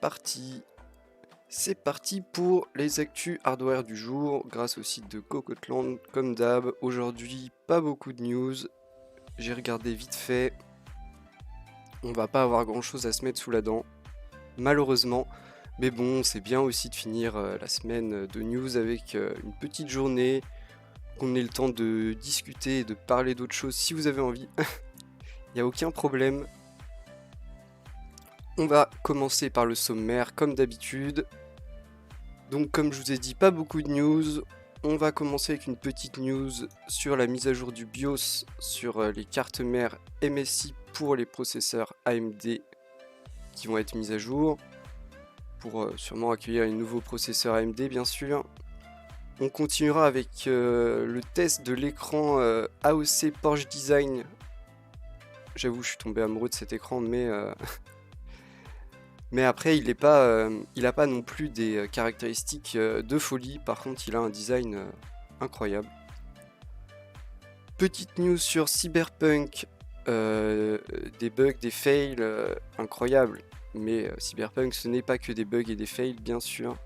parti. C'est parti pour les actus hardware du jour, grâce au site de Cocottland, comme d'hab. Aujourd'hui, pas beaucoup de news. J'ai regardé vite fait. On va pas avoir grand chose à se mettre sous la dent, malheureusement. Mais bon, c'est bien aussi de finir la semaine de news avec une petite journée, qu'on ait le temps de discuter et de parler d'autres choses si vous avez envie. Il n'y a aucun problème. On va commencer par le sommaire, comme d'habitude. Donc comme je vous ai dit, pas beaucoup de news. On va commencer avec une petite news sur la mise à jour du BIOS sur les cartes mères MSI pour les processeurs AMD qui vont être mises à jour pour sûrement accueillir les nouveaux processeurs AMD bien sûr. On continuera avec le test de l'écran AOC Porsche Design. J'avoue, je suis tombé amoureux de cet écran, mais après, il a pas non plus des caractéristiques de folie. Par contre, il a un design incroyable. Petite news sur Cyberpunk. Des bugs, des fails incroyables. Mais Cyberpunk, ce n'est pas que des bugs et des fails, bien sûr.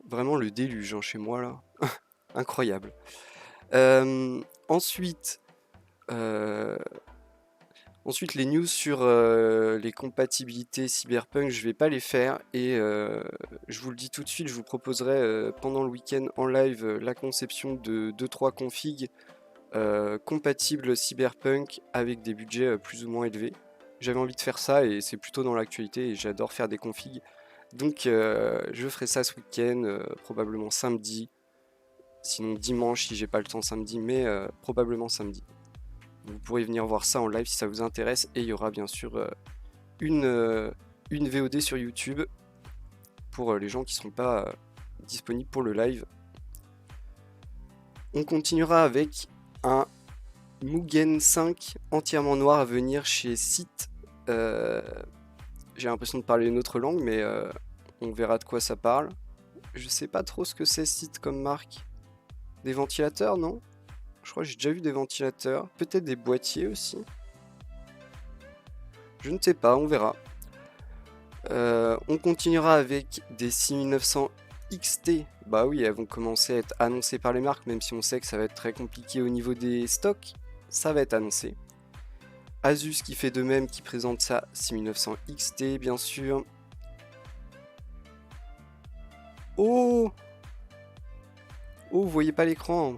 Vraiment le déluge hein, chez moi, là. Incroyable. Ensuite... Ensuite, les news sur les compatibilités Cyberpunk, je vais pas les faire et je vous le dis tout de suite, je vous proposerai pendant le week-end en live la conception de 2-3 configs compatibles Cyberpunk avec des budgets plus ou moins élevés. J'avais envie de faire ça et c'est plutôt dans l'actualité et j'adore faire des configs. Donc je ferai ça ce week-end, probablement samedi, sinon dimanche si j'ai pas le temps samedi, mais probablement samedi. Vous pourrez venir voir ça en live si ça vous intéresse et il y aura bien sûr une VOD sur YouTube pour les gens qui ne seront pas disponibles pour le live. On continuera avec un Mugen 5 entièrement noir à venir chez Site. J'ai l'impression de parler une autre langue mais on verra de quoi ça parle. Je sais pas trop ce que c'est Site comme marque. Des ventilateurs, non ? Je crois que j'ai déjà vu des ventilateurs. Peut-être des boîtiers aussi. Je ne sais pas, on verra. On continuera avec des 6900 XT. Bah oui, elles vont commencer à être annoncées par les marques, même si on sait que ça va être très compliqué au niveau des stocks. Ça va être annoncé. Asus qui fait de même, qui présente sa 6900 XT, bien sûr. Oh! Oh, vous voyez pas l'écran?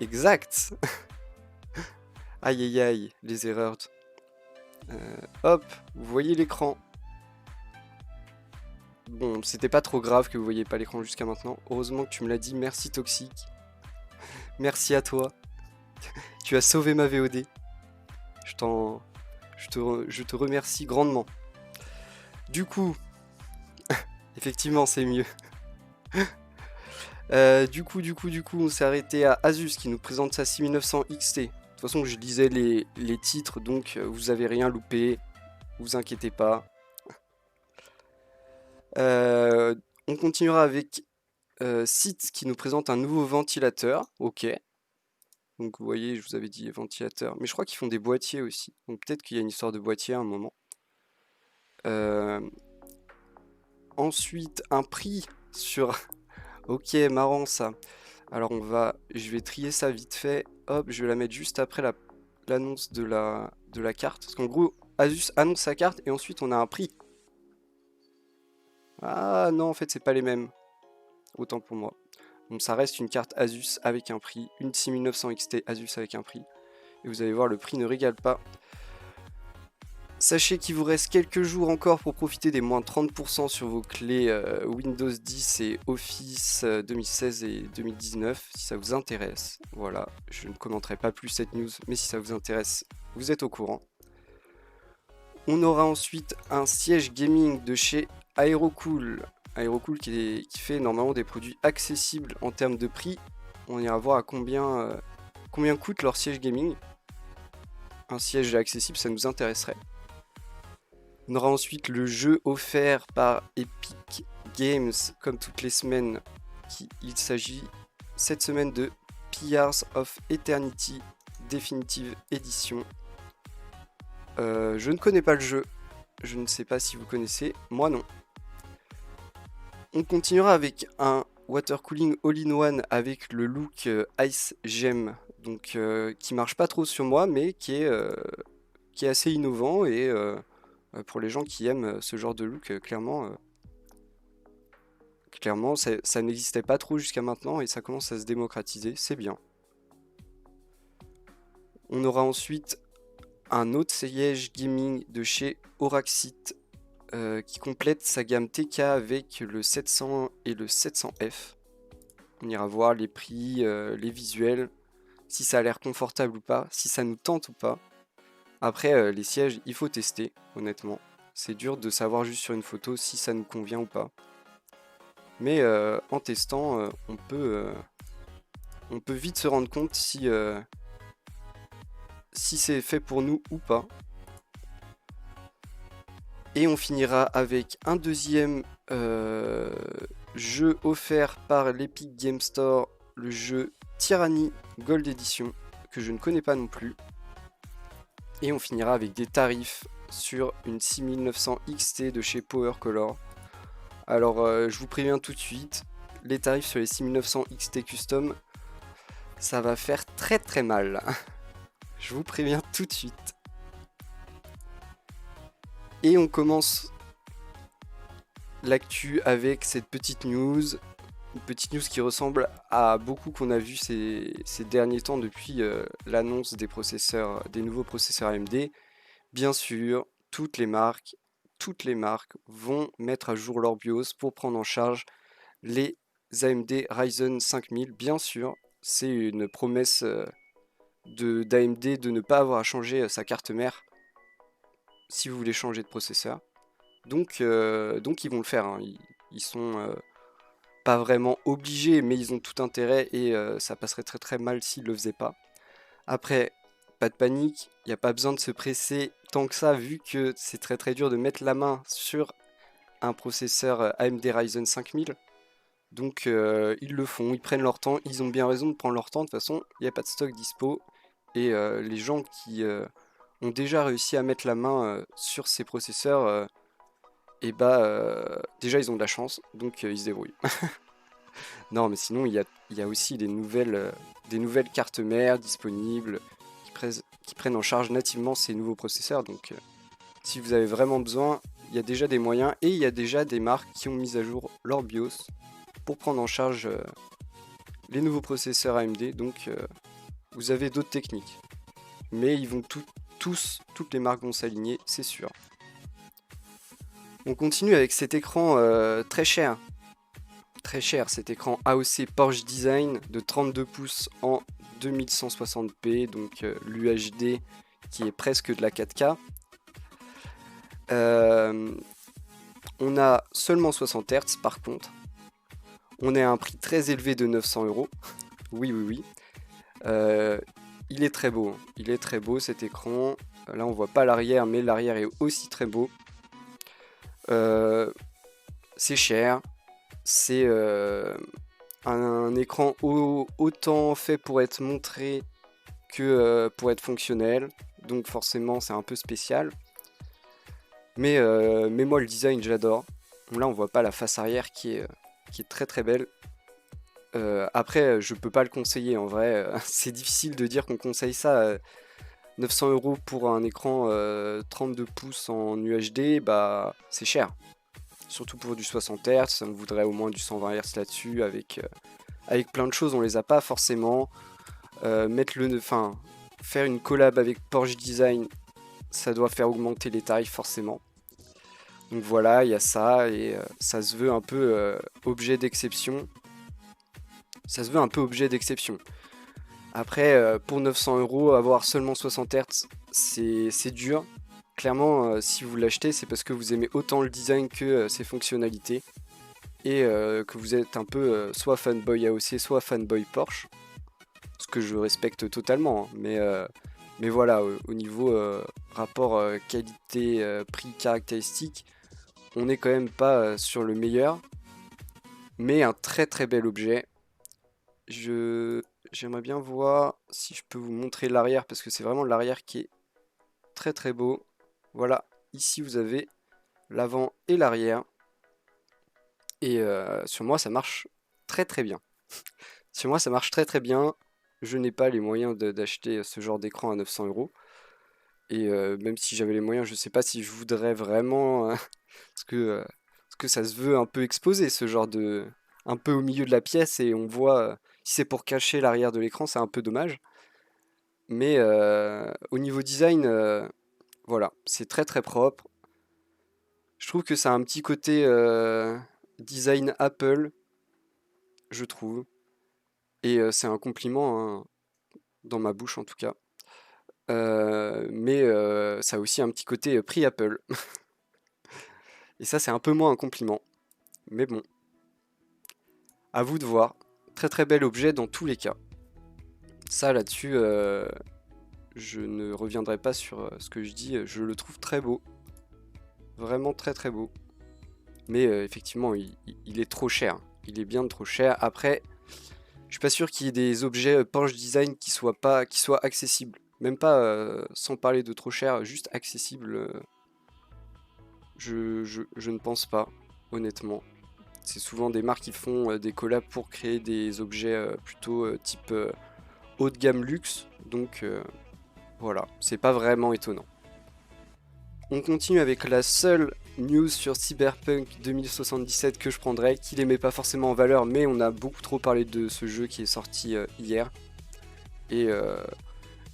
Exact. Aïe aïe aïe, les erreurs. Hop, vous voyez l'écran. Bon, c'était pas trop grave que vous voyez pas l'écran jusqu'à maintenant. Heureusement que tu me l'as dit, merci Toxic. Merci à toi. Tu as sauvé ma VOD. Je te remercie grandement. Du coup, effectivement c'est mieux. Du coup, on s'est arrêté à Asus qui nous présente sa 6900 XT. De toute façon, je lisais les titres, donc vous avez rien loupé. Vous inquiétez pas. On continuera avec Site qui nous présente un nouveau ventilateur. Ok. Donc vous voyez, je vous avais dit ventilateur. Mais je crois qu'ils font des boîtiers aussi. Donc peut-être qu'il y a une histoire de boîtier à un moment. Ensuite, un prix sur... Ok, marrant ça. Alors je vais trier ça vite fait. Hop, je vais la mettre juste après l'annonce de la carte. Parce qu'en gros, Asus annonce sa carte et ensuite on a un prix. Ah non, en fait, c'est pas les mêmes. Autant pour moi. Donc ça reste une carte Asus avec un prix. Une 6900 XT Asus avec un prix. Et vous allez voir, le prix ne régale pas. Sachez qu'il vous reste quelques jours encore pour profiter des moins 30% sur vos clés Windows 10 et Office 2016 et 2019, si ça vous intéresse. Voilà, je ne commenterai pas plus cette news, mais si ça vous intéresse, vous êtes au courant. On aura ensuite un siège gaming de chez Aerocool. Aerocool qui fait normalement des produits accessibles en termes de prix. On ira voir à combien coûte leur siège gaming. Un siège accessible, ça nous intéresserait. On aura ensuite le jeu offert par Epic Games, comme toutes les semaines. Il s'agit cette semaine de Pillars of Eternity Definitive Edition. Je ne connais pas le jeu, je ne sais pas si vous connaissez, moi non. On continuera avec un water cooling all-in-one avec le look Ice Gem, donc qui marche pas trop sur moi, mais qui est assez innovant et pour les gens qui aiment ce genre de look, clairement ça n'existait pas trop jusqu'à maintenant et ça commence à se démocratiser, c'est bien. On aura ensuite un autre siège gaming de chez Auraxit qui complète sa gamme TK avec le 700 et le 700F. On ira voir les prix, les visuels, si ça a l'air confortable ou pas, si ça nous tente ou pas. Après, les sièges, il faut tester, honnêtement. C'est dur de savoir juste sur une photo si ça nous convient ou pas. Mais en testant, on peut vite se rendre compte si c'est fait pour nous ou pas. Et on finira avec un deuxième jeu offert par l'Epic Game Store, le jeu Tyranny Gold Edition, que je ne connais pas non plus. Et on finira avec des tarifs sur une 6900 XT de chez Power Color. Alors je vous préviens tout de suite, les tarifs sur les 6900 XT Custom, ça va faire très très mal. Je vous préviens tout de suite. Et on commence l'actu avec cette petite news. Une petite news qui ressemble à beaucoup qu'on a vu ces derniers temps depuis l'annonce des nouveaux processeurs AMD. Bien sûr, toutes les marques vont mettre à jour leur BIOS pour prendre en charge les AMD Ryzen 5000. Bien sûr, c'est une promesse d'AMD de ne pas avoir à changer sa carte mère si vous voulez changer de processeur. Donc ils vont le faire, hein. Ils sont pas vraiment obligés, mais ils ont tout intérêt et ça passerait très très mal s'ils le faisaient pas. Après, pas de panique, il n'y a pas besoin de se presser tant que ça, vu que c'est très très dur de mettre la main sur un processeur AMD Ryzen 5000. Donc ils le font, ils prennent leur temps, ils ont bien raison de prendre leur temps, de toute façon, il n'y a pas de stock dispo. Et les gens qui ont déjà réussi à mettre la main sur ces processeurs, et bah déjà ils ont de la chance, donc ils se débrouillent. Non, mais sinon il y a aussi des nouvelles cartes mères disponibles qui prennent en charge nativement ces nouveaux processeurs. Donc si vous avez vraiment besoin, il y a déjà des moyens et il y a déjà des marques qui ont mis à jour leur BIOS pour prendre en charge les nouveaux processeurs AMD. Donc vous avez d'autres techniques. Mais ils vont toutes les marques vont s'aligner, c'est sûr. On continue avec cet écran très cher. Très cher, cet écran AOC Porsche Design de 32 pouces en 2160p, donc l'UHD qui est presque de la 4K. On a seulement 60 Hz par contre. On est à un prix très élevé de 900 €. Oui, oui, oui. Il est très beau, il est très beau cet écran. Là on voit pas l'arrière, mais l'arrière est aussi très beau. C'est cher, c'est un écran autant fait pour être montré que pour être fonctionnel, donc forcément c'est un peu spécial. Mais moi le design j'adore. Là on voit pas la face arrière qui est très très belle. Après je peux pas le conseiller en vrai, c'est difficile de dire qu'on conseille ça. 900 € pour un écran 32 pouces en UHD, bah c'est cher. Surtout pour du 60 Hz, ça me voudrait au moins du 120 Hz là-dessus, avec plein de choses, on les a pas forcément. Faire une collab avec Porsche Design, ça doit faire augmenter les tarifs forcément. Donc voilà, il y a ça, et ça se veut un peu objet d'exception. Ça se veut un peu objet d'exception. Après, pour 900 €, avoir seulement 60 Hz, c'est dur. Clairement, si vous l'achetez, c'est parce que vous aimez autant le design que ses fonctionnalités. Et que vous êtes un peu soit fanboy AOC, soit fanboy Porsche. Ce que je respecte totalement. Hein. Mais voilà, au niveau rapport qualité-prix caractéristique, on n'est quand même pas sur le meilleur. Mais un très très bel objet. J'aimerais bien voir si je peux vous montrer l'arrière, parce que c'est vraiment l'arrière qui est très très beau. Voilà, ici vous avez l'avant et l'arrière. Et sur moi, ça marche très très bien. Sur moi, ça marche très très bien. Je n'ai pas les moyens d'acheter ce genre d'écran à 900 euros. Et même si j'avais les moyens, je sais pas si je voudrais vraiment, parce que ça se veut un peu exposé, ce genre de, un peu au milieu de la pièce, et on voit, si c'est pour cacher l'arrière de l'écran, c'est un peu dommage. Mais au niveau design, voilà, c'est très très propre. Je trouve que ça a un petit côté design Apple, je trouve. Et c'est un compliment, hein, dans ma bouche en tout cas. Mais ça a aussi un petit côté prix Apple. Et ça, c'est un peu moins un compliment. Mais bon, à vous de voir. Très très bel objet dans tous les cas. Ça, là-dessus, je ne reviendrai pas sur ce que je dis. Je le trouve très beau. Vraiment très très beau. Mais effectivement, il est trop cher. Il est bien trop cher. Après, je suis pas sûr qu'il y ait des objets Porsche Design qui soient accessibles. Même pas, sans parler de trop cher, juste accessible. Je ne pense pas, honnêtement. C'est souvent des marques qui font des collabs pour créer des objets plutôt type haut de gamme luxe. Donc voilà, c'est pas vraiment étonnant. On continue avec la seule news sur Cyberpunk 2077 que je prendrais, qui les met pas forcément en valeur, mais on a beaucoup trop parlé de ce jeu qui est sorti hier. Et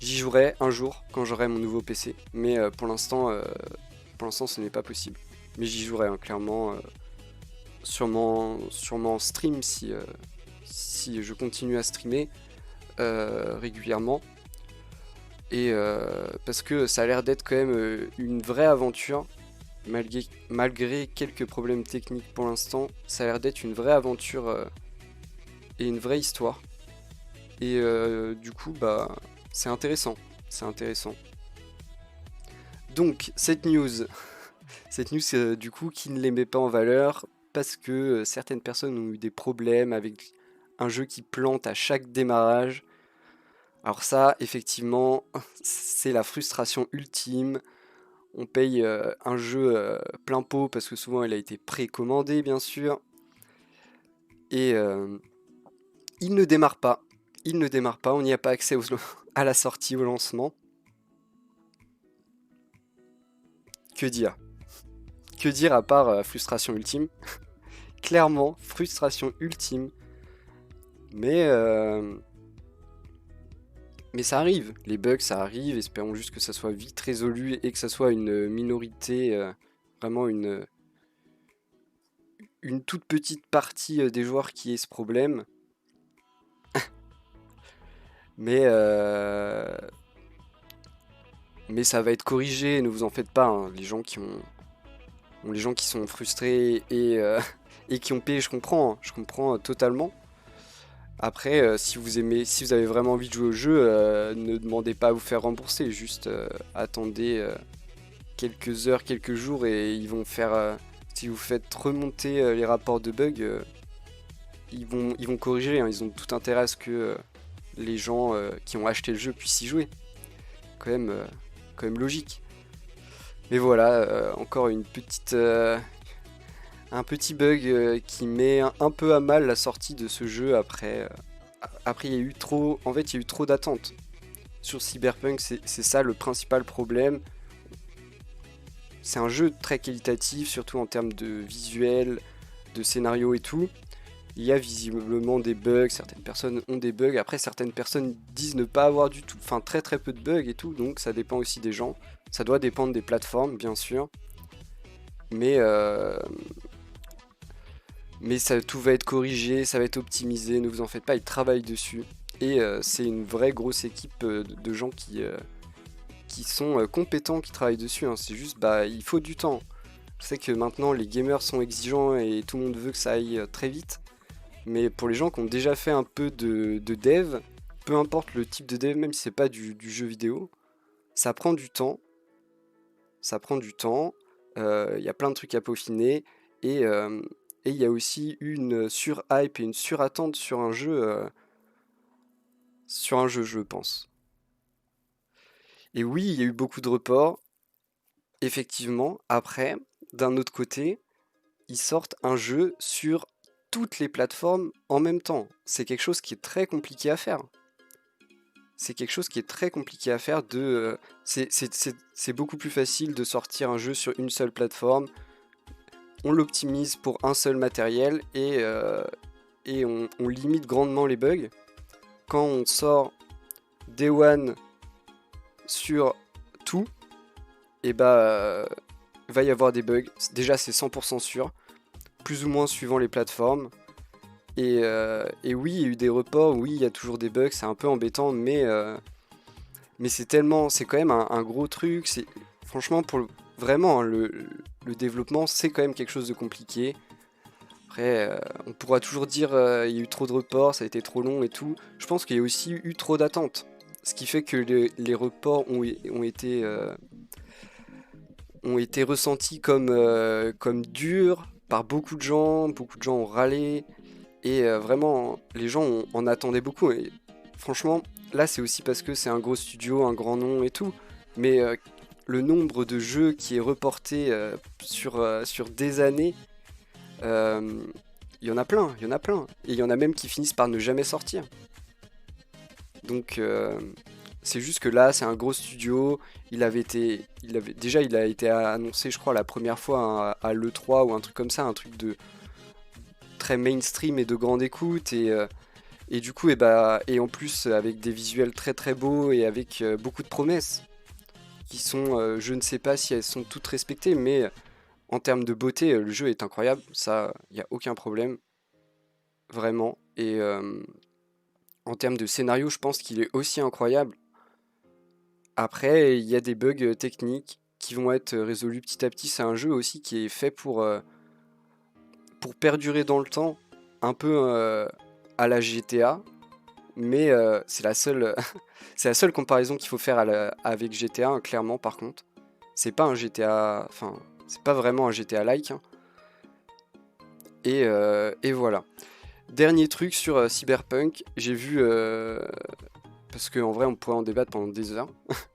j'y jouerai un jour quand j'aurai mon nouveau PC. Mais pour l'instant ce n'est pas possible. Mais j'y jouerai, hein, clairement. Sûrement en stream si je continue à streamer régulièrement. Et parce que ça a l'air d'être quand même une vraie aventure, malgré quelques problèmes techniques pour l'instant. Ça a l'air d'être une vraie aventure et une vraie histoire. Et du coup, bah, c'est intéressant. C'est intéressant. Donc, cette news du coup, qui ne les met pas en valeur parce que certaines personnes ont eu des problèmes avec un jeu qui plante à chaque démarrage. Alors ça, effectivement, c'est la frustration ultime. On paye un jeu plein pot parce que souvent il a été précommandé, bien sûr. Et il ne démarre pas. Il ne démarre pas, on n'y a pas accès à la sortie, au lancement. Que dire? Que dire à part frustration ultime? Clairement, frustration ultime. Mais, euh, mais ça arrive. Les bugs, ça arrive. Espérons juste que ça soit vite résolu et que ça soit une minorité, vraiment une toute petite partie des joueurs qui ait ce problème. Mais, euh, mais ça va être corrigé, ne vous en faites pas, hein. Les gens qui sont frustrés et qui ont payé, je comprends totalement. Après, si vous avez vraiment envie de jouer au jeu, ne demandez pas à vous faire rembourser, juste attendez quelques heures, quelques jours et ils vont faire. Si vous faites remonter les rapports de bugs, ils vont corriger, hein. Ils ont tout intérêt à ce que les gens qui ont acheté le jeu puissent y jouer. Quand même, quand même logique. Mais voilà, encore un petit bug qui met un peu à mal la sortie de ce jeu après. Après, il y a eu trop, en fait, il y a eu trop d'attentes sur Cyberpunk. C'est ça le principal problème. C'est un jeu très qualitatif, surtout en termes de visuel, de scénario et tout. Il y a visiblement des bugs, certaines personnes ont des bugs. Après, certaines personnes disent ne pas avoir du tout, enfin très très peu de bugs et tout. Donc, ça dépend aussi des gens. Ça doit dépendre des plateformes, bien sûr. Mais, euh, mais ça, tout va être corrigé, ça va être optimisé, ne vous en faites pas, ils travaillent dessus. Et c'est une vraie grosse équipe de gens qui sont compétents, qui travaillent dessus, hein. C'est juste, bah, il faut du temps. Je sais que maintenant les gamers sont exigeants et tout le monde veut que ça aille très vite. Mais pour les gens qui ont déjà fait un peu de dev, peu importe le type de dev, même si c'est pas du jeu vidéo, ça prend du temps. Ça prend du temps. Il y a plein de trucs à peaufiner. Et il y a aussi une sur-hype et une sur-attente sur un jeu, je pense. Et oui, il y a eu beaucoup de reports. effectivement, après, d'un autre côté, ils sortent un jeu sur toutes les plateformes en même temps. C'est quelque chose qui est très compliqué à faire. C'est quelque chose qui est très compliqué à faire c'est beaucoup plus facile de sortir un jeu sur une seule plateforme. On l'optimise pour un seul matériel et on limite grandement les bugs. Quand on sort Day One sur tout, et va y avoir des bugs. Déjà, c'est 100% sûr, plus ou moins suivant les plateformes. Et oui, il y a eu des reports, oui, il y a toujours des bugs, c'est un peu embêtant, mais c'est quand même un gros truc. Franchement, vraiment, hein, le développement, c'est quand même quelque chose de compliqué. Après, on pourra toujours dire il y a eu trop de reports, ça a été trop long et tout. Je pense qu'il y a aussi eu trop d'attentes. Ce qui fait que les reports ont été ressentis comme durs par beaucoup de gens. Beaucoup de gens ont râlé. Et vraiment, les gens en attendaient beaucoup. Et franchement, là, c'est aussi parce que c'est un gros studio, un grand nom et tout. Mais le nombre de jeux qui est reporté sur des années, euh, il y en a plein, il y en a plein. Et il y en a même qui finissent par ne jamais sortir. Donc, c'est juste que là, c'est un gros studio. Il a été annoncé, je crois, la première fois à l'E3 ou un truc comme ça, un truc de très mainstream et de grande écoute. Et du coup, et en plus, avec des visuels très très beaux et avec beaucoup de promesses qui sont, je ne sais pas si elles sont toutes respectées, mais en termes de beauté, le jeu est incroyable. Ça, il n'y a aucun problème, vraiment. Et en termes de scénario, je pense qu'il est aussi incroyable. Après, il y a des bugs techniques qui vont être résolus petit à petit. C'est un jeu aussi qui est fait pour perdurer dans le temps, un peu à la GTA, mais c'est la seule, c'est la seule comparaison qu'il faut faire avec GTA, hein, clairement, par contre. C'est pas un GTA, enfin, c'est pas vraiment un GTA-like, hein. Et voilà. Dernier truc sur Cyberpunk, j'ai vu, parce qu'en vrai on pourrait en débattre pendant des heures,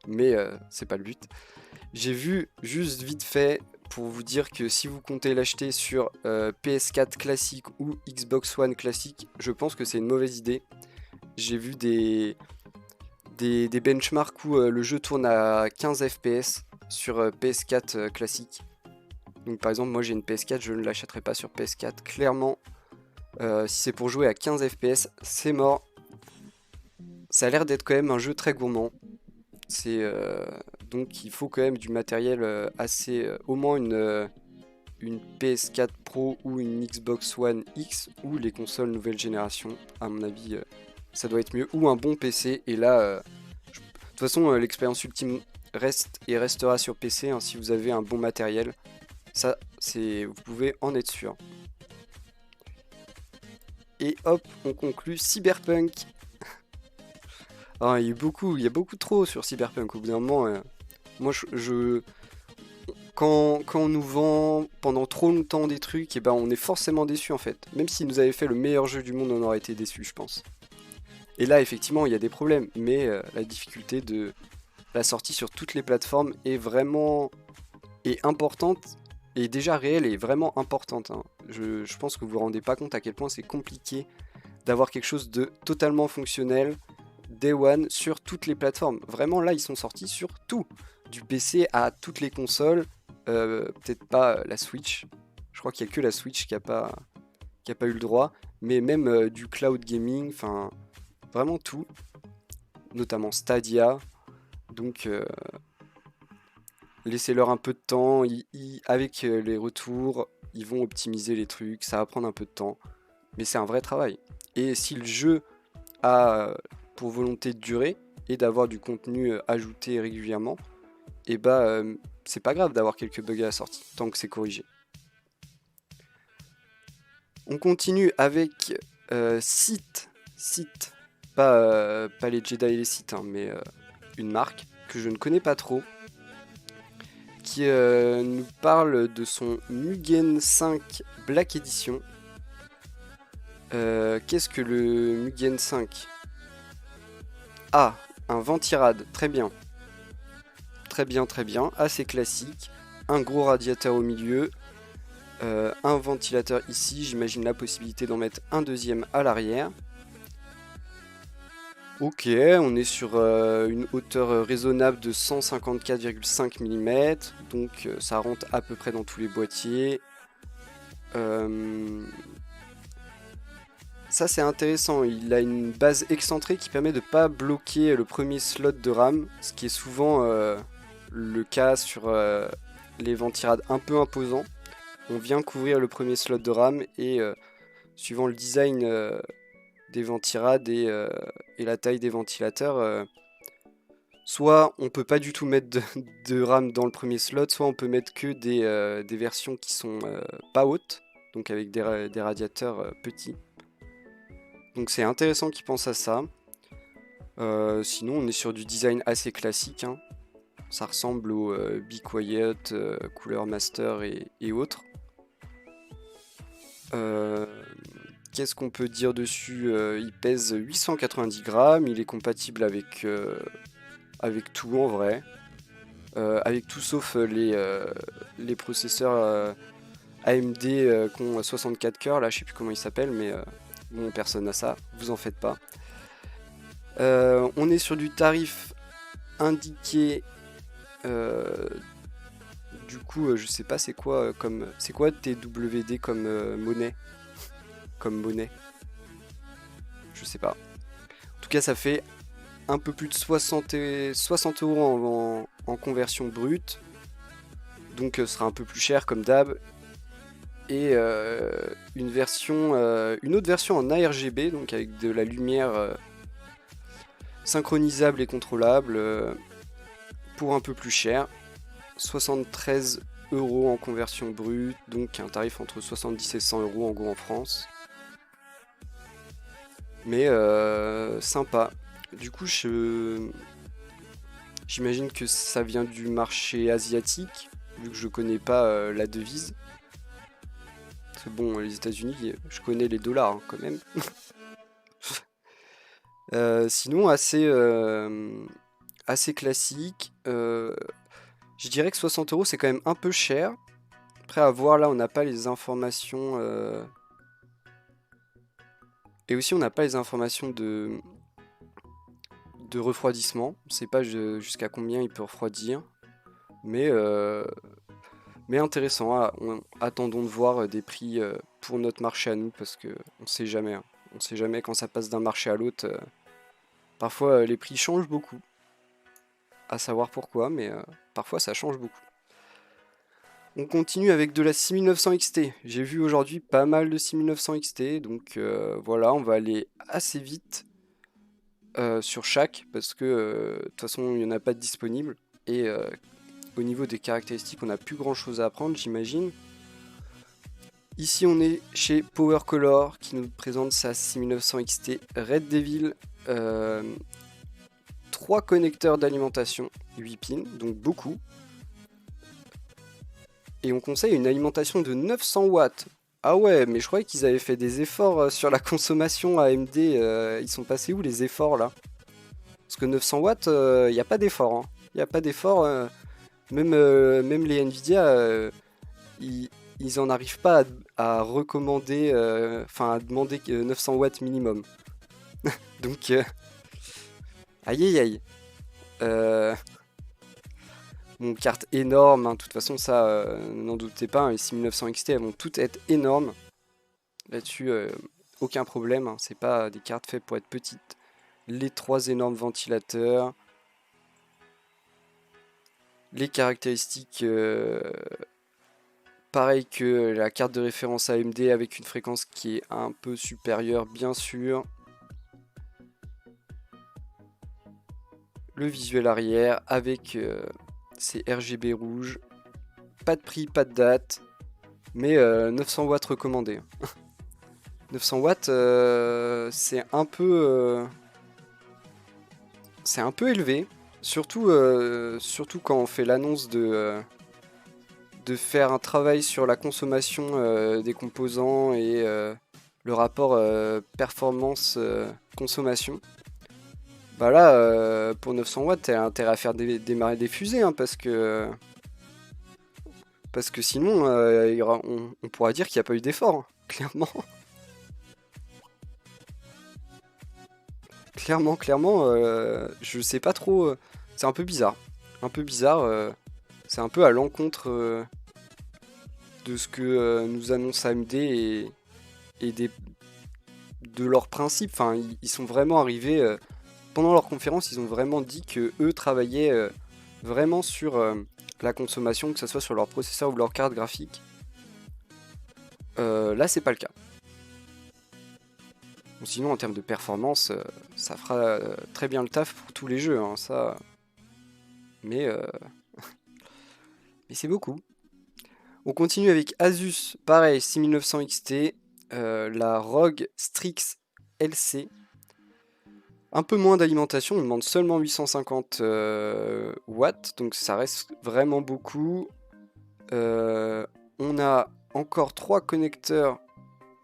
mais c'est pas le but. J'ai vu juste vite fait pour vous dire que si vous comptez l'acheter sur PS4 classique ou Xbox One classique, je pense que c'est une mauvaise idée. J'ai vu des benchmarks où le jeu tourne à 15 FPS sur PS4 classique. Donc par exemple, moi j'ai une PS4, je ne l'achèterai pas sur PS4. Clairement, si c'est pour jouer à 15 FPS, c'est mort. Ça a l'air d'être quand même un jeu très gourmand. Donc il faut quand même du matériel assez, au moins une PS4 Pro ou une Xbox One X ou les consoles nouvelle génération. À mon avis, ça doit être mieux, ou un bon PC. Et là, de toute façon, l'expérience ultime reste et restera sur PC, hein, si vous avez un bon matériel. Ça, vous pouvez en être sûr. Et hop, on conclut Cyberpunk. Ah, il y a beaucoup trop sur Cyberpunk. Au bout d'un moment, moi, quand on nous vend pendant trop longtemps des trucs, et ben on est forcément déçu en fait. Même s'ils nous avaient fait le meilleur jeu du monde, on aurait été déçu, je pense. Et là, effectivement, il y a des problèmes, mais la difficulté de la sortie sur toutes les plateformes est importante, et déjà réelle et vraiment importante, hein. Je pense que vous vous rendez pas compte à quel point c'est compliqué d'avoir quelque chose de totalement fonctionnel Day One sur toutes les plateformes. Vraiment, là, ils sont sortis sur tout, du PC à toutes les consoles. Peut-être pas la Switch. Je crois qu'il n'y a que la Switch qui a pas eu le droit, mais même du cloud gaming, enfin vraiment tout, notamment Stadia. Donc laissez-leur un peu de temps, avec les retours, ils vont optimiser les trucs, ça va prendre un peu de temps, mais c'est un vrai travail. Et si le jeu a pour volonté de durer et d'avoir du contenu ajouté régulièrement, et c'est pas grave d'avoir quelques bugs à la sortie, tant que c'est corrigé. On continue avec Sith, pas les Jedi et les Sith, hein, mais une marque que je ne connais pas trop, qui nous parle de son Mugen 5 Black Edition. Qu'est-ce que le Mugen 5? Ah, un Ventirad, très bien. Très bien, très bien, assez classique. un gros radiateur au milieu, un ventilateur ici, j'imagine la possibilité d'en mettre un deuxième à l'arrière. Ok, on est sur une hauteur raisonnable de 154,5 mm, donc ça rentre à peu près dans tous les boîtiers. Ça c'est intéressant, il a une base excentrée qui permet de ne pas bloquer le premier slot de RAM, ce qui est souvent le cas sur les ventirades un peu imposants. On vient couvrir le premier slot de RAM et suivant le design des ventirades et la taille des ventilateurs, soit on peut pas du tout mettre de RAM dans le premier slot, soit on peut mettre que des versions qui sont pas hautes, donc avec des radiateurs petits. Donc c'est intéressant qu'ils pensent à ça. Sinon on est sur du design assez classique, hein. Ça ressemble au Be Quiet, Cooler Master et autres. Qu'est-ce qu'on peut dire dessus? Il pèse 890 grammes, il est compatible avec tout en vrai. Avec tout sauf les processeurs AMD qui ont 64 cœurs, là je sais plus comment ils s'appellent, mais bon, personne n'a ça, vous en faites pas. On est sur du tarif indiqué. Du coup, je sais pas c'est quoi TWD comme monnaie, comme monnaie. Je sais pas. En tout cas, ça fait un peu plus de 60 € en conversion brute. Donc, ce sera un peu plus cher comme d'hab. Et une autre version en ARGB, donc avec de la lumière synchronisable et contrôlable pour un peu plus cher. 73 € en conversion brute, donc un tarif entre 70 et 100 € en gros en France. Mais sympa. Du coup, j'imagine que ça vient du marché asiatique, vu que je connais pas la devise. Parce que bon, les États-Unis, je connais les dollars hein, quand même. Sinon, assez classique. Je dirais que 60 € c'est quand même un peu cher. Après, à voir, là, on n'a pas les informations. Et aussi, on n'a pas les informations de refroidissement. On ne sait pas jusqu'à combien il peut refroidir. Mais intéressant. Attendons de voir des prix pour notre marché à nous parce que on sait jamais, hein. On sait jamais quand ça passe d'un marché à l'autre. Parfois, les prix changent beaucoup. À savoir pourquoi, mais parfois ça change beaucoup. On continue avec de la 6900 XT. J'ai vu aujourd'hui pas mal de 6900 XT, donc voilà, on va aller assez vite sur chaque, parce que de toute façon il n'y en a pas de disponible. Et au niveau des caractéristiques, on n'a plus grand chose à apprendre, j'imagine. Ici on est chez Power Color qui nous présente sa 6900 XT Red Devil. 3 connecteurs d'alimentation, 8 pins, donc beaucoup. Et on conseille une alimentation de 900 watts. Ah ouais, mais je croyais qu'ils avaient fait des efforts sur la consommation AMD. Ils sont passés où les efforts là? Parce que 900 watts, il n'y a pas d'effort, hein. Il n'y a pas d'effort. Même les Nvidia, ils en arrivent pas à recommander, enfin à demander 900 watts minimum. Donc, aïe aïe aïe. Bon, carte énorme, hein. De toute façon ça, n'en doutez pas, hein, les 6900 XT elles vont toutes être énormes. Là-dessus, aucun problème, hein. C'est pas des cartes faites pour être petites. Les 3 énormes ventilateurs. Les caractéristiques, pareil que la carte de référence AMD avec une fréquence qui est un peu supérieure bien sûr. Le visuel arrière avec ces RGB rouges. Pas de prix, pas de date. Mais 900 watts recommandés. 900 watts, c'est un peu élevé. Surtout quand on fait l'annonce de faire un travail sur la consommation des composants et le rapport performance-consommation. Bah là, pour 900 watts, t'as intérêt à faire démarrer des fusées, hein, parce que Parce que sinon, on pourra dire qu'il n'y a pas eu d'effort, hein, clairement. Clairement, je sais pas trop. C'est un peu bizarre. Un peu bizarre. C'est un peu à l'encontre de ce que nous annonce AMD et de leurs principes. Enfin, ils sont vraiment arrivés. Pendant leur conférence, ils ont vraiment dit que eux travaillaient vraiment sur la consommation, que ce soit sur leur processeur ou leur carte graphique. Là, c'est pas le cas. Bon, sinon, en termes de performance, ça fera très bien le taf pour tous les jeux, hein, ça. Mais, mais c'est beaucoup. On continue avec Asus, pareil, 6900 XT, la ROG Strix LC. Un peu moins d'alimentation, on demande seulement 850 watts, donc ça reste vraiment beaucoup. On a encore 3 connecteurs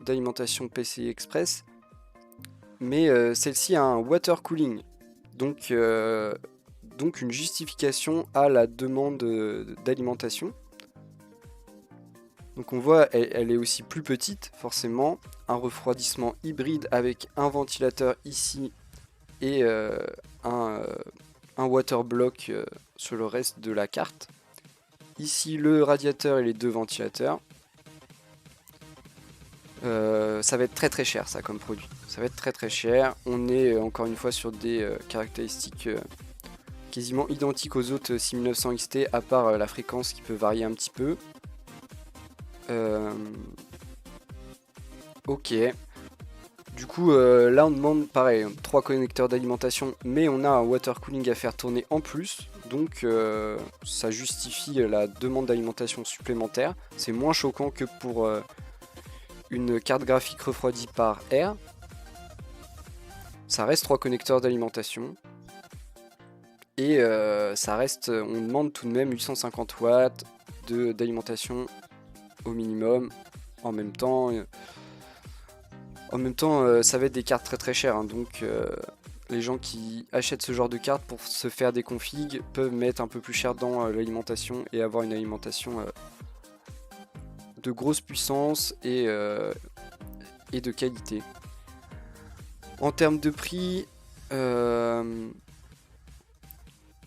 d'alimentation PCI Express, mais celle-ci a un water cooling, donc une justification à la demande d'alimentation. Donc on voit, elle est aussi plus petite, forcément. Un refroidissement hybride avec un ventilateur ici et un water block sur le reste de la carte. Ici le radiateur et les 2 ventilateurs. Ça va être très très cher ça comme produit. Ça va être très très cher. On est encore une fois sur des caractéristiques quasiment identiques aux autres 6900 XT à part la fréquence qui peut varier un petit peu. Ok. Du coup, là on demande pareil, 3 connecteurs d'alimentation, mais on a un water cooling à faire tourner en plus, donc ça justifie la demande d'alimentation supplémentaire. C'est moins choquant que pour une carte graphique refroidie par air. Ça reste 3 connecteurs d'alimentation. Et ça reste, on demande tout de même 850 watts d'alimentation au minimum. En même temps, ça va être des cartes très très chères, hein, donc les gens qui achètent ce genre de cartes pour se faire des configs peuvent mettre un peu plus cher dans l'alimentation et avoir une alimentation de grosse puissance et de qualité. En termes de prix,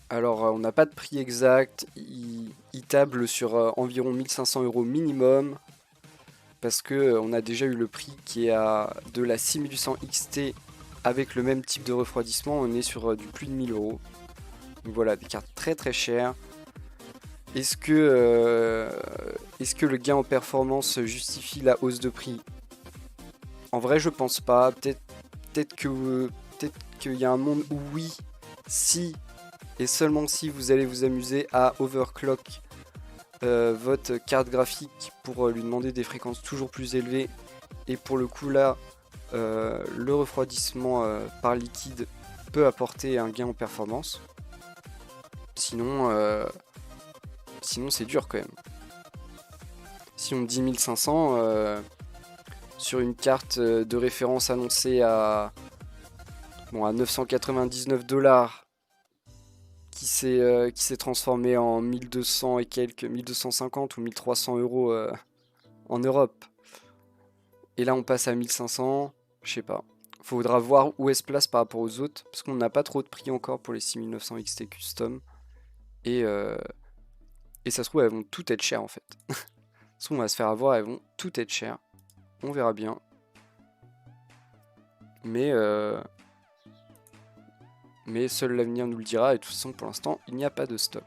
alors on n'a pas de prix exact, il table sur environ 1500 € minimum, parce que on a déjà eu le prix qui est de la 6800 XT avec le même type de refroidissement, on est sur du plus de 1000 €. Donc voilà, des cartes très très chères. Est-ce que le gain en performance justifie la hausse de prix? En vrai, je pense pas. Peut-être qu'il y a un monde où oui, si et seulement si vous allez vous amuser à overclock votre carte graphique pour lui demander des fréquences toujours plus élevées, et pour le coup là le refroidissement par liquide peut apporter un gain en performance. Sinon c'est dur quand même. Si on dit 1500 sur une carte de référence annoncée à 999 $, qui s'est transformé en 1200 et quelques, 1250 ou 1300 € en Europe. Et là on passe à 1500, je sais pas. Faudra voir où elle se place par rapport aux autres, parce qu'on n'a pas trop de prix encore pour les 6900 XT Custom. Et ça se trouve, elles vont toutes être chères en fait. Ça on va se faire avoir, elles vont toutes être chères. On verra bien. Mais seul l'avenir nous le dira, et de toute façon pour l'instant il n'y a pas de stock.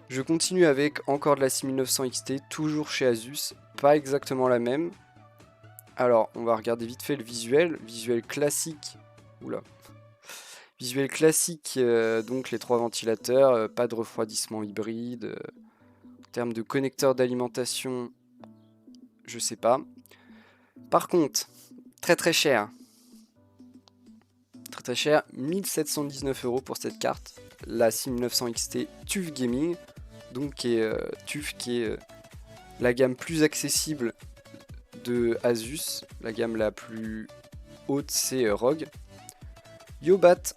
Je continue avec encore de la 6900 XT, toujours chez Asus, pas exactement la même. Alors on va regarder vite fait le visuel classique. Oula. Visuel classique, donc les 3 ventilateurs, pas de refroidissement hybride. En termes de connecteur d'alimentation, je sais pas. Par contre, très très cher. Très très cher, 1719 € pour cette carte. La 6900 XT TUF Gaming, donc TUF qui est la gamme plus accessible de Asus. La gamme la plus haute c'est ROG. Yobat.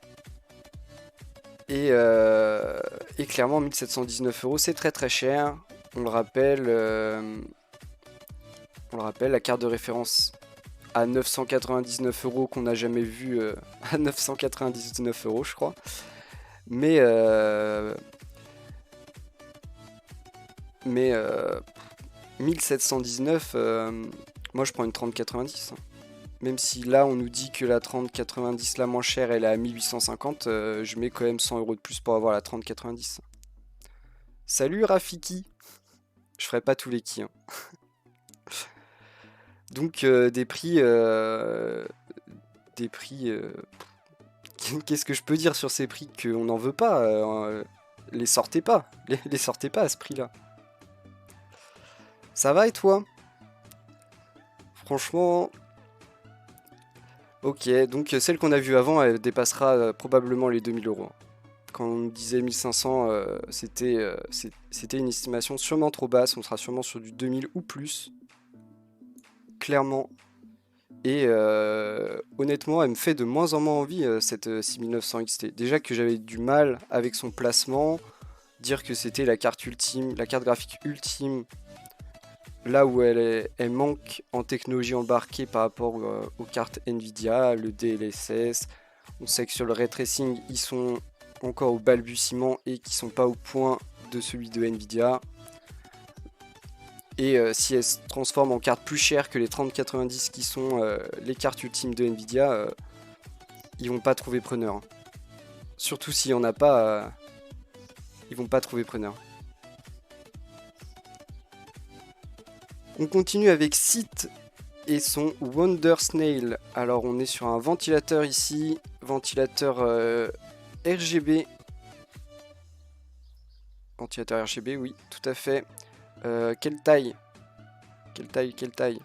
Et clairement 1719 euros c'est très très cher. On le rappelle, la carte de référence à 999 euros qu'on n'a jamais vu à 999 euros je crois. Mais, euh, mais 1719, moi je prends une 3090. Même si là on nous dit que la 3090 la moins chère elle est à 1850, je mets quand même 100 euros de plus pour avoir la 3090. Salut Rafiki! Je ferai pas tous les qui, hein. Donc des prix. Qu'est-ce que je peux dire sur ces prix qu'on n'en veut pas? Les sortez pas, les sortez pas à ce prix-là. Ça va et toi? Franchement, ok. Donc celle qu'on a vue avant, elle dépassera probablement les 2000 euros. Quand on disait 1500, c'était une estimation sûrement trop basse. On sera sûrement sur du 2000 ou plus, clairement. Et honnêtement, elle me fait de moins en moins envie cette 6900 XT. Déjà que j'avais du mal avec son placement, dire que c'était la carte ultime, la carte graphique ultime, là où elle manque en technologie embarquée par rapport aux cartes Nvidia, le DLSS. On sait que sur le ray tracing, ils sont encore au balbutiement et qui sont pas au point de celui de Nvidia. Et si elle se transforme en carte plus chère que les 3090 qui sont les cartes ultimes de Nvidia, ils vont pas trouver preneur, hein. Surtout s'il n'y en a pas, ils vont pas trouver preneur. On continue avec Sith et son Wonder Snail. Alors on est sur un ventilateur ici, ventilateur RGB. Ventilateur RGB, oui, tout à fait. Quelle taille? Quelle taille?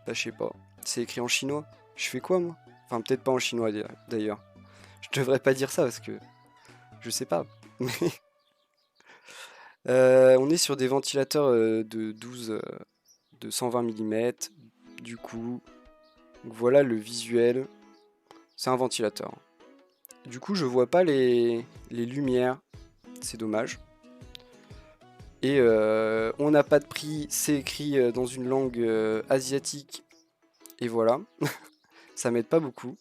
Bah je sais pas. C'est écrit en chinois. Je fais quoi moi? Enfin peut-être pas en chinois d'ailleurs. Je devrais pas dire ça parce que je sais pas. On est sur des ventilateurs de 12, de 120 mm. Du coup, voilà le visuel. C'est un ventilateur. Du coup, je vois pas les lumières. C'est dommage. Et on n'a pas de prix. C'est écrit dans une langue asiatique. Et voilà. Ça m'aide pas beaucoup.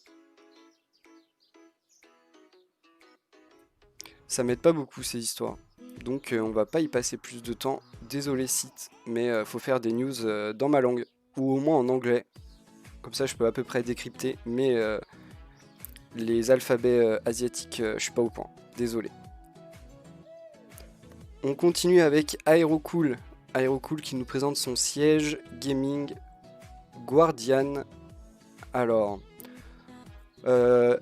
Ça m'aide pas beaucoup ces histoires. Donc on va pas y passer plus de temps. Désolé site, mais faut faire des news dans ma langue. Ou au moins en anglais. Comme ça je peux à peu près décrypter. Mais les alphabets asiatiques, je suis pas au point. Désolé. On continue avec Aerocool. Aerocool qui nous présente son siège gaming Guardian. Alors, on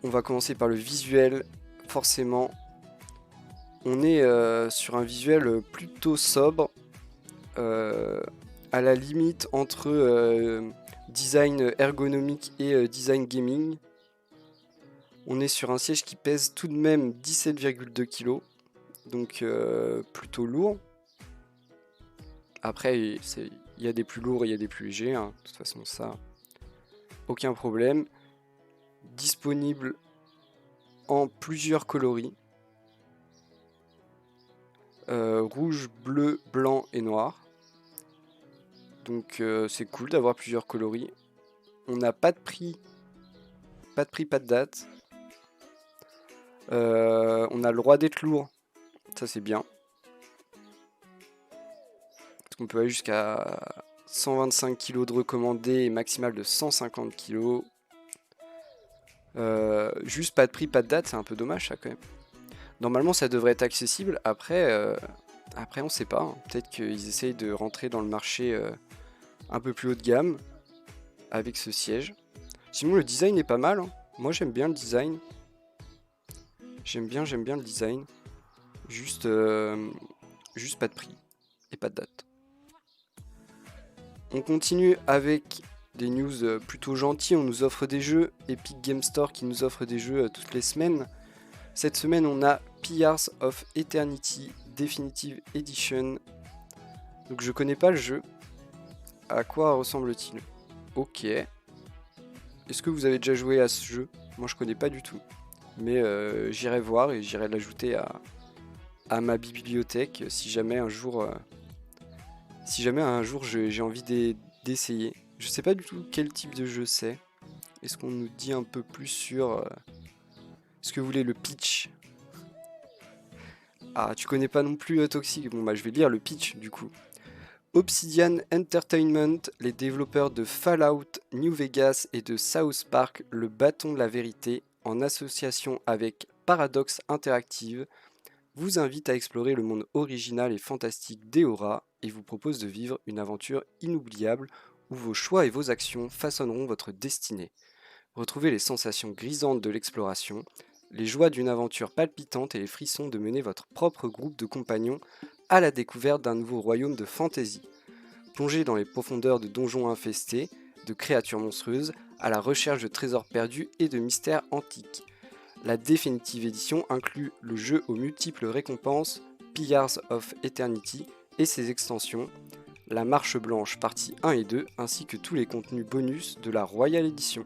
va commencer par le visuel. Forcément, on est sur un visuel plutôt sobre, à la limite entre design ergonomique et design gaming. On est sur un siège qui pèse tout de même 17,2 kg, donc plutôt lourd. Après, il y a des plus lourds et il y a des plus légers, hein. De toute façon, ça, aucun problème. Disponible en plusieurs coloris. Rouge, bleu, blanc et noir. Donc c'est cool d'avoir plusieurs coloris. On n'a pas de prix. Pas de prix, pas de date. On a le droit d'être lourd. Ça c'est bien. Parce qu'on peut aller jusqu'à 125 kg de recommandé et maximal de 150 kg. Juste pas de prix, pas de date, c'est un peu dommage ça quand même. Normalement ça devrait être accessible. Après on sait pas, hein. Peut-être qu'ils essayent de rentrer dans le marché un peu plus haut de gamme avec ce siège. Sinon le design est pas mal, hein. Moi j'aime bien le design. J'aime bien le design. Juste pas de prix et pas de date. On continue avec des news plutôt gentilles. On nous offre des jeux. Epic Game Store qui nous offre des jeux toutes les semaines. Cette semaine on a Pillars of Eternity Definitive Edition. Donc je connais pas le jeu. À quoi ressemble-t-il? Ok. Est-ce que vous avez déjà joué à ce jeu? Moi je connais pas du tout. mais j'irai voir et j'irai l'ajouter à ma bibliothèque si jamais un jour, j'ai envie d'essayer. Je sais pas du tout quel type de jeu c'est. Est-ce qu'on nous dit un peu plus sur ce que vous voulez le pitch? Ah, tu connais pas non plus Toxic? Bon bah je vais lire le pitch du coup. Obsidian Entertainment, les développeurs de Fallout, New Vegas et de South Park, le bâton de la vérité, en association avec Paradox Interactive, vous invite à explorer le monde original et fantastique d'Eora et vous propose de vivre une aventure inoubliable où vos choix et vos actions façonneront votre destinée. Retrouvez les sensations grisantes de l'exploration, les joies d'une aventure palpitante et les frissons de mener votre propre groupe de compagnons à la découverte d'un nouveau royaume de fantasy. Plongez dans les profondeurs de donjons infestés, de créatures monstrueuses, à la recherche de trésors perdus et de mystères antiques. La définitive édition inclut le jeu aux multiples récompenses Pillars of Eternity et ses extensions, la Marche Blanche partie 1 et 2, ainsi que tous les contenus bonus de la Royal Edition.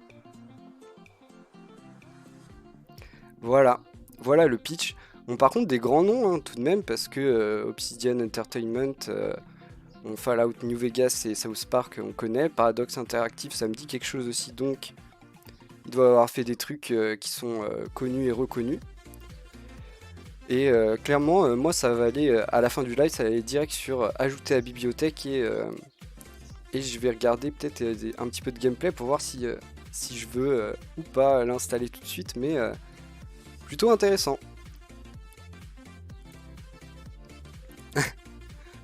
Voilà, voilà le pitch. Bon, par contre, des grands noms hein, tout de même, parce que Obsidian Entertainment, Fallout New Vegas et South Park, on connaît. Paradox Interactive, ça me dit quelque chose aussi, donc il doit avoir fait des trucs qui sont connus et reconnus. Et clairement, moi, ça va aller, à la fin du live, ça va aller direct sur ajouter à la bibliothèque et je vais regarder peut-être un petit peu de gameplay pour voir si je veux ou pas l'installer tout de suite, mais plutôt intéressant.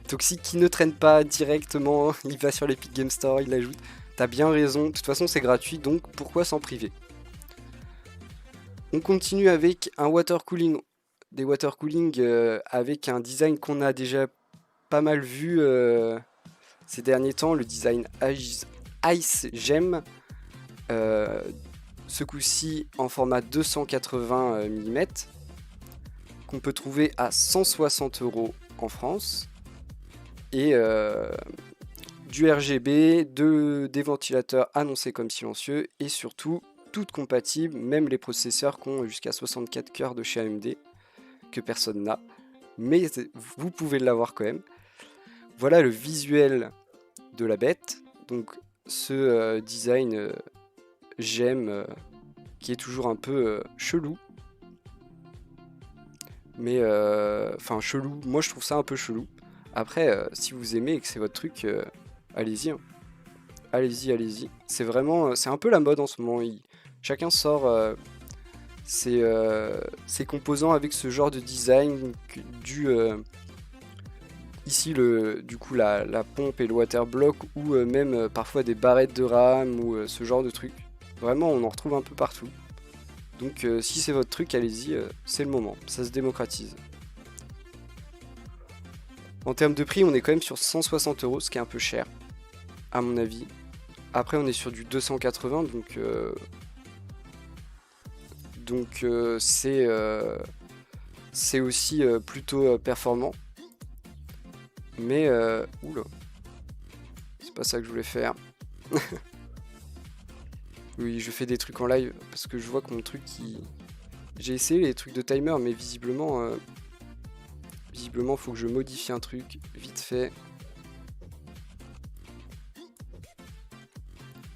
Toxic qui ne traîne pas directement, il va sur l'Epic Game Store, il l'ajoute. T'as bien raison, de toute façon c'est gratuit, donc pourquoi s'en priver? On continue avec un water cooling, des water cooling avec un design qu'on a déjà pas mal vu ces derniers temps, le design Ice Gem. Ce coup-ci en format 280 mm, qu'on peut trouver à 160 € en France. Et du RGB, des ventilateurs annoncés comme silencieux et surtout toutes compatibles, même les processeurs qui ont jusqu'à 64 cœurs de chez AMD, que personne n'a, mais vous pouvez l'avoir quand même. Voilà le visuel de la bête, donc ce design j'aime, qui est toujours un peu chelou, mais enfin chelou, moi je trouve ça un peu chelou. Après, si vous aimez et que c'est votre truc, allez-y, hein. Allez-y, allez-y. C'est vraiment, c'est un peu la mode en ce moment. Chacun sort ses composants avec ce genre de design ici du coup la pompe et le water block ou même parfois des barrettes de RAM ou ce genre de truc. Vraiment, on en retrouve un peu partout. Donc si c'est votre truc, allez-y, c'est le moment. Ça se démocratise. En termes de prix, on est quand même sur 160 €, ce qui est un peu cher, à mon avis. Après, on est sur du 280, donc c'est aussi plutôt performant. Mais, oula, c'est pas ça que je voulais faire. Oui, je fais des trucs en live parce que je vois que mon truc J'ai essayé les trucs de timer, mais visiblement, faut que je modifie un truc vite fait.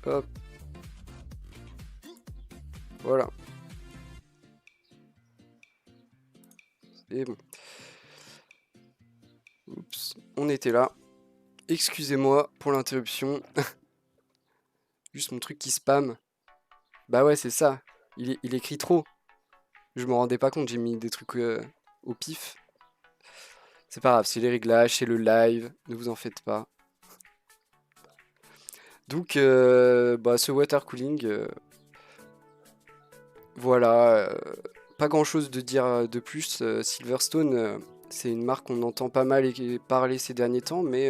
Hop. Voilà. Et bon. Oups, on était là. Excusez-moi pour l'interruption. Juste mon truc qui spam. Bah ouais, c'est ça. Il écrit trop. Je m'en rendais pas compte, j'ai mis des trucs au pif. C'est pas grave, c'est les réglages, c'est le live, ne vous en faites pas. Donc, bah, ce water cooling, voilà, pas grand chose de dire de plus. Silverstone, c'est une marque qu'on entend pas mal parler ces derniers temps, mais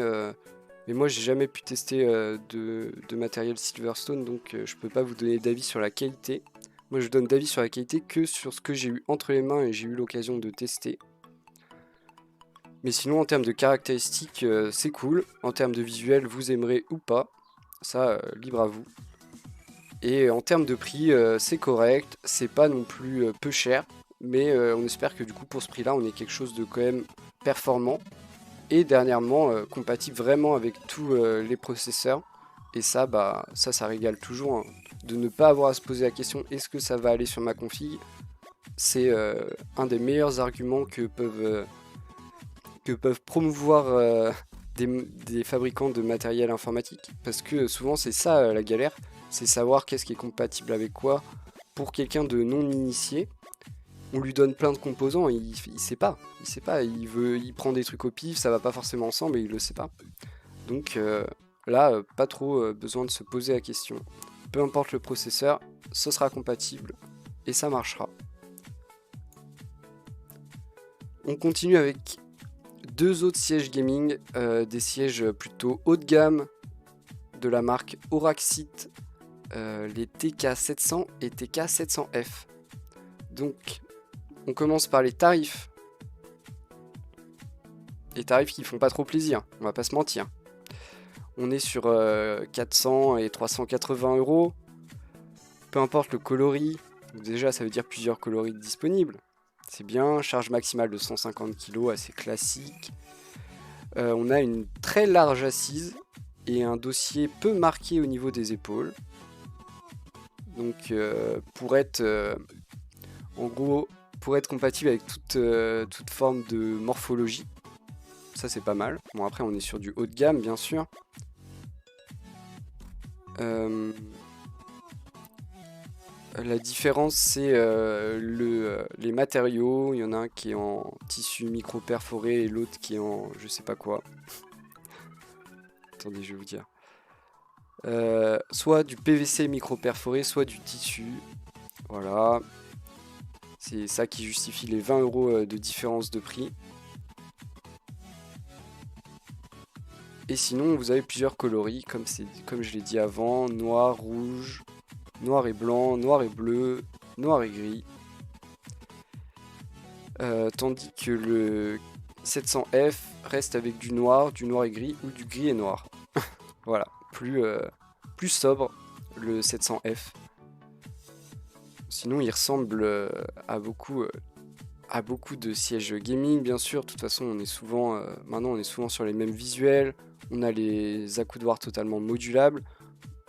moi j'ai jamais pu tester de matériel Silverstone, donc je peux pas vous donner d'avis sur la qualité. Moi je donne d'avis sur la qualité que sur ce que j'ai eu entre les mains et j'ai eu l'occasion de tester. Mais sinon en termes de caractéristiques, c'est cool. En termes de visuel, vous aimerez ou pas. Ça, libre à vous. Et en termes de prix, c'est correct, c'est pas non plus peu cher, mais on espère que du coup pour ce prix-là, on ait quelque chose de quand même performant. Et dernièrement, compatible vraiment avec tous les processeurs. Et ça, bah, ça régale toujours, hein. De ne pas avoir à se poser la question est-ce que ça va aller sur ma config, c'est un des meilleurs arguments que peuvent promouvoir des fabricants de matériel informatique. Parce que souvent c'est ça la galère, c'est savoir qu'est-ce qui est compatible avec quoi. Pour quelqu'un de non initié, on lui donne plein de composants, il sait pas. Il sait pas, il prend des trucs au pif, ça va pas forcément ensemble et il le sait pas. Donc là, pas trop besoin de se poser la question. Peu importe le processeur, ce sera compatible et ça marchera. On continue avec deux autres sièges gaming, des sièges plutôt haut de gamme de la marque Auraxit, les TK700 et TK700F. Donc, on commence par les tarifs. Les tarifs qui font pas trop plaisir, on va pas se mentir. On est sur 400 et 380 euros. Peu importe le coloris, déjà ça veut dire plusieurs coloris disponibles. C'est bien, charge maximale de 150 kg, assez classique. On a une très large assise et un dossier peu marqué au niveau des épaules. Donc pour être en gros pour être compatible avec toute forme de morphologie, ça c'est pas mal. Bon après on est sur du haut de gamme bien sûr. La différence c'est les matériaux, il y en a un qui est en tissu micro perforé et l'autre qui est en je sais pas quoi. Attendez je vais vous dire. Soit du PVC micro perforé, soit du tissu. Voilà. C'est ça qui justifie les 20 € de différence de prix. Et sinon, vous avez plusieurs coloris, comme je l'ai dit avant, noir, rouge, noir et blanc, noir et bleu, noir et gris. Tandis que le 700F reste avec du noir et gris ou du gris et noir. Voilà, plus sobre le 700F. Sinon, il ressemble à beaucoup de sièges gaming, bien sûr. De toute façon, maintenant, on est souvent sur les mêmes visuels. On a les accoudoirs totalement modulables.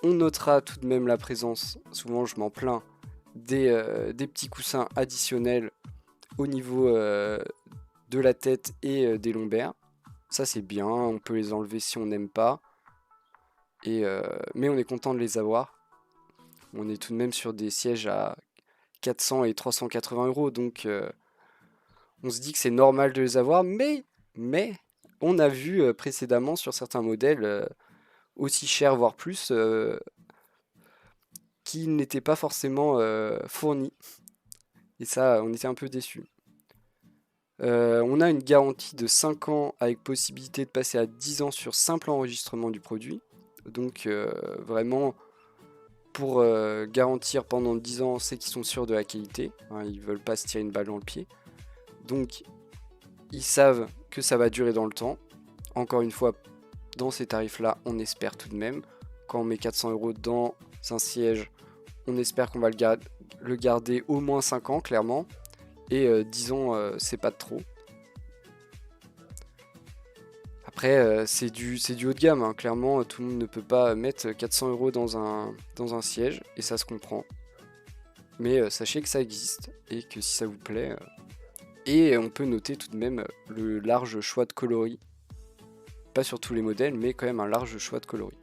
On notera tout de même la présence, souvent je m'en plains, des petits coussins additionnels au niveau de la tête et des lombaires. Ça, c'est bien. On peut les enlever si on n'aime pas. Mais on est content de les avoir. On est tout de même sur des sièges à 400 et 380 euros, donc on se dit que c'est normal de les avoir, mais on a vu précédemment sur certains modèles aussi chers, voire plus, qui n'étaient pas forcément fournis. Et ça, on était un peu déçus. On a une garantie de 5 ans avec possibilité de passer à 10 ans sur simple enregistrement du produit. Donc vraiment, pour garantir pendant 10 ans, c'est qu'ils sont sûrs de la qualité. Hein, ils veulent pas se tirer une balle dans le pied. Donc ils savent que ça va durer dans le temps. Encore une fois, dans ces tarifs-là, on espère tout de même. Quand on met 400 € dans un siège, on espère qu'on va le garder au moins 5 ans, clairement. Et 10 ans, c'est pas de trop. Après, c'est du haut de gamme, hein. Clairement, tout le monde ne peut pas mettre 400 € dans un siège, et ça se comprend. Mais sachez que ça existe, et que si ça vous plaît... Et on peut noter tout de même le large choix de coloris. Pas sur tous les modèles, mais quand même un large choix de coloris.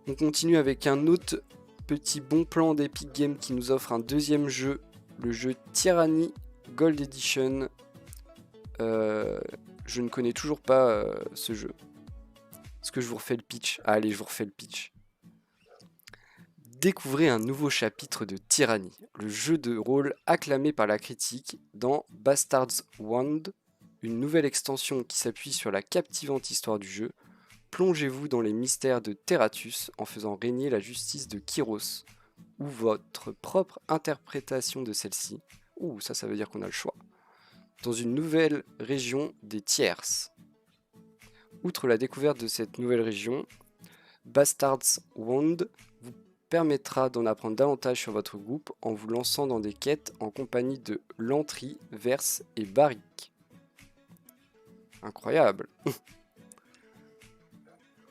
On continue avec un autre petit bon plan d'Epic Games qui nous offre un deuxième jeu, le jeu Tyranny Gold Edition. Je ne connais toujours pas ce jeu. Est-ce que je vous refais le pitch? Allez, je vous refais le pitch. Découvrez un nouveau chapitre de Tyranny, le jeu de rôle acclamé par la critique dans Bastard's Wand, une nouvelle extension qui s'appuie sur la captivante histoire du jeu. Plongez-vous dans les mystères de Terratus en faisant régner la justice de Kyros, ou votre propre interprétation de celle-ci. Ça veut dire qu'on a le choix. Dans une nouvelle région des Tierces. Outre la découverte de cette nouvelle région, Bastard's Wand vous permettra d'en apprendre davantage sur votre groupe en vous lançant dans des quêtes en compagnie de Lantry, Verse et Barrick. Incroyable.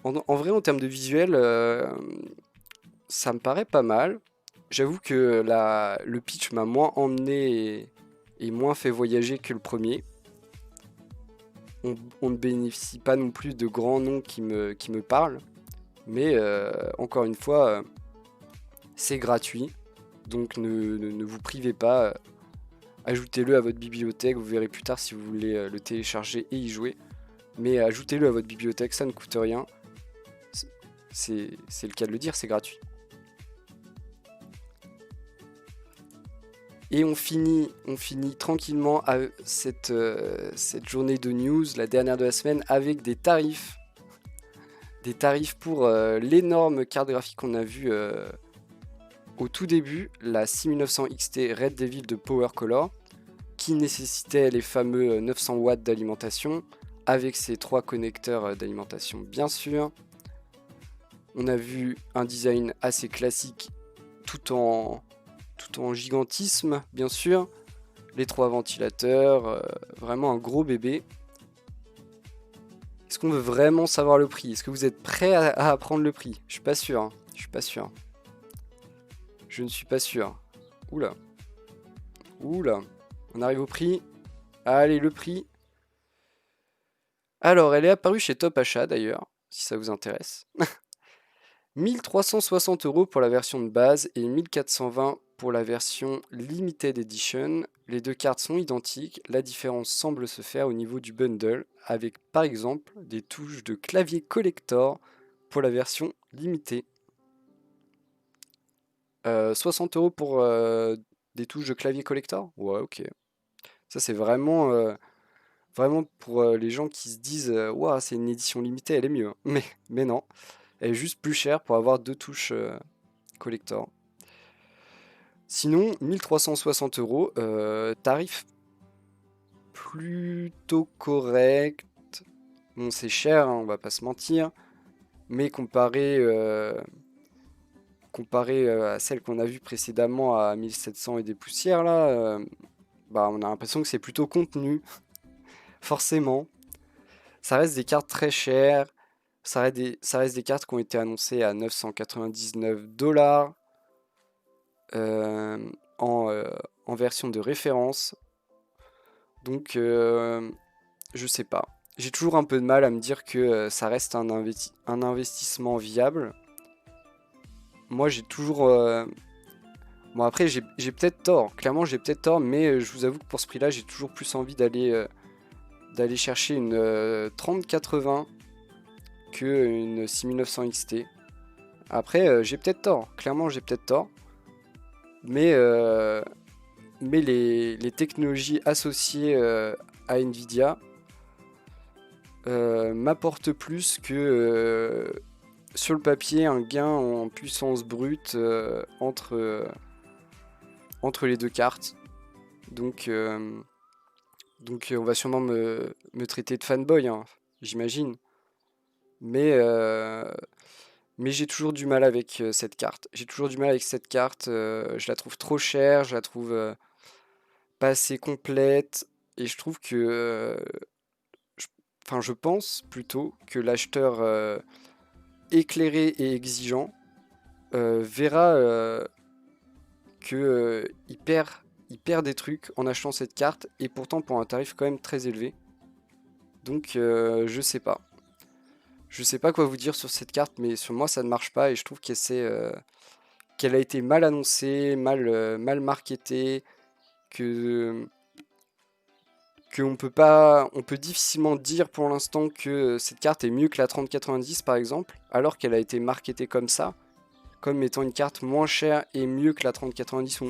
En vrai, en termes de visuel, ça me paraît pas mal. J'avoue que le pitch m'a moins emmené et moins fait voyager que le premier. On ne bénéficie pas non plus de grands noms qui me parlent. Mais encore une fois, c'est gratuit. Donc ne vous privez pas. Ajoutez-le à votre bibliothèque. Vous verrez plus tard si vous voulez le télécharger et y jouer. Mais ajoutez-le à votre bibliothèque, ça ne coûte rien. C'est le cas de le dire, c'est gratuit. Et on finit tranquillement cette journée de news, la dernière de la semaine, avec des tarifs. Des tarifs pour l'énorme carte graphique qu'on a vue au tout début, la 6900 XT Red Devil de Power Color, qui nécessitait les fameux 900 watts d'alimentation, avec ses 3 connecteurs d'alimentation bien sûr. On a vu un design assez classique, tout en gigantisme, bien sûr. Les 3 ventilateurs, vraiment un gros bébé. Est-ce qu'on veut vraiment savoir le prix? Est-ce que vous êtes prêts à apprendre le prix? Je suis pas sûr, hein. Je suis pas sûr. Je ne suis pas sûr. Oula. Oula. On arrive au prix. Allez, le prix. Alors, elle est apparue chez Top Achat d'ailleurs, si ça vous intéresse. 1360 € pour la version de base et 1420 pour la version Limited Edition. Les deux cartes sont identiques, la différence semble se faire au niveau du bundle, avec par exemple des touches de clavier collector pour la version limitée. 60 € pour des touches de clavier collector? Ouais, ok. Ça c'est vraiment, vraiment pour les gens qui se disent Ouah, c'est une édition limitée, elle est mieux. Mais non, elle est juste plus chère pour avoir 2 touches collector. Sinon, 1360 €, tarif plutôt correct. Bon, c'est cher, hein, on va pas se mentir, mais comparé à celle qu'on a vue précédemment à 1700 et des poussières, là, bah, on a l'impression que c'est plutôt contenu, forcément. Ça reste des cartes très chères, ça reste des cartes qui ont été annoncées à 999 $, euh, en version de référence. Donc, je sais pas. J'ai toujours un peu de mal à me dire que ça reste un investissement viable. Moi, j'ai toujours... Bon, après, j'ai peut-être tort. Clairement, j'ai peut-être tort, mais je vous avoue que pour ce prix-là, j'ai toujours plus envie d'aller chercher une 3080 que une 6900 XT. Après, j'ai peut-être tort. Clairement, j'ai peut-être tort. Mais les technologies associées à Nvidia m'apportent plus que sur le papier un gain en puissance brute entre les deux cartes. Donc on va sûrement me traiter de fanboy, hein, j'imagine. Mais j'ai toujours du mal avec cette carte. J'ai toujours du mal avec cette carte. Je la trouve trop chère, je la trouve pas assez complète. Et je trouve que... Enfin, je pense plutôt que l'acheteur éclairé et exigeant verra que il perd des trucs en achetant cette carte. Et pourtant pour un tarif quand même très élevé. Donc je sais pas. Je sais pas quoi vous dire sur cette carte, mais sur moi ça ne marche pas et je trouve qu'elle a été mal annoncée, mal marketée, que on peut difficilement dire pour l'instant que cette carte est mieux que la 3090 par exemple, alors qu'elle a été marketée comme ça, comme étant une carte moins chère et mieux que la 3090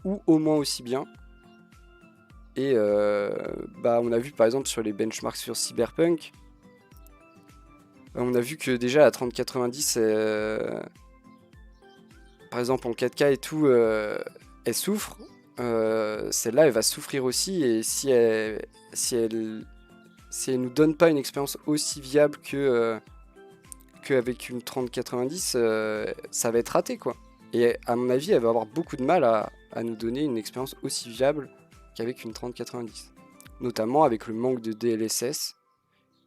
ou au moins aussi bien. Et bah on a vu par exemple sur les benchmarks sur Cyberpunk, on a vu que déjà la 3090, par exemple en 4K et tout, elle souffre. Celle-là, elle va souffrir aussi. Et si elle nous donne pas une expérience aussi viable qu'avec une 3090, ça va être raté quoi. Et à mon avis, elle va avoir beaucoup de mal à nous donner une expérience aussi viable qu'avec une 3090. Notamment avec le manque de DLSS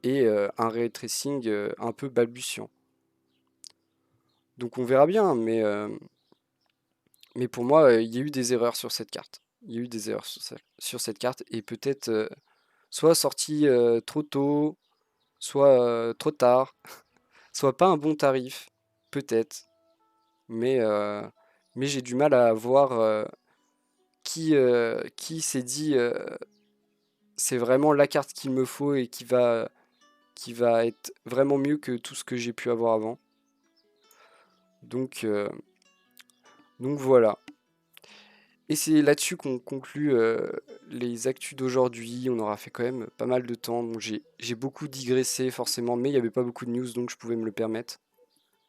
et un ray tracing un peu balbutiant. Donc on verra bien, mais pour moi, il y a eu des erreurs sur cette carte. Il y a eu des erreurs sur cette carte et peut-être soit sortie trop tôt, soit trop tard, soit pas un bon tarif, peut-être. Mais, euh, mais j'ai du mal à voir qui s'est dit c'est vraiment la carte qu'il me faut et qui va être vraiment mieux que tout ce que j'ai pu avoir avant. Donc, euh, donc voilà. Et c'est là-dessus qu'on conclut les actus d'aujourd'hui. On aura fait quand même pas mal de temps. Bon, j'ai beaucoup digressé forcément, mais il n'y avait pas beaucoup de news, donc je pouvais me le permettre.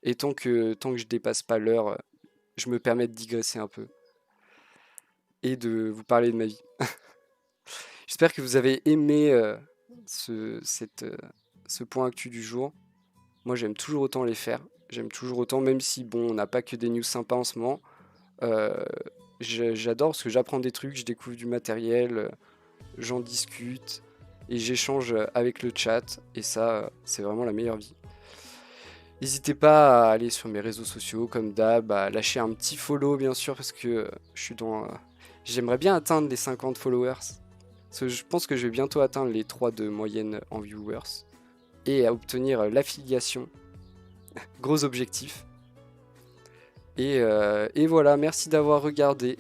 Et tant que je dépasse pas l'heure, je me permets de digresser un peu et de vous parler de ma vie. J'espère que vous avez aimé ce, cette, ce point actu du jour. Moi, j'aime toujours autant les faire. J'aime toujours autant, même si, bon, on n'a pas que des news sympas en ce moment. Euh, J'adore parce que j'apprends des trucs, je découvre du matériel, j'en discute et j'échange avec le chat. Et ça, c'est vraiment la meilleure vie. N'hésitez pas à aller sur mes réseaux sociaux, comme d'hab, à lâcher un petit follow, bien sûr, parce que je suis dans... j'aimerais bien atteindre les 50 followers. Parce que je pense que je vais bientôt atteindre les 3 de moyenne en viewers. Et à obtenir l'affiliation. Gros objectif. Et voilà, merci d'avoir regardé.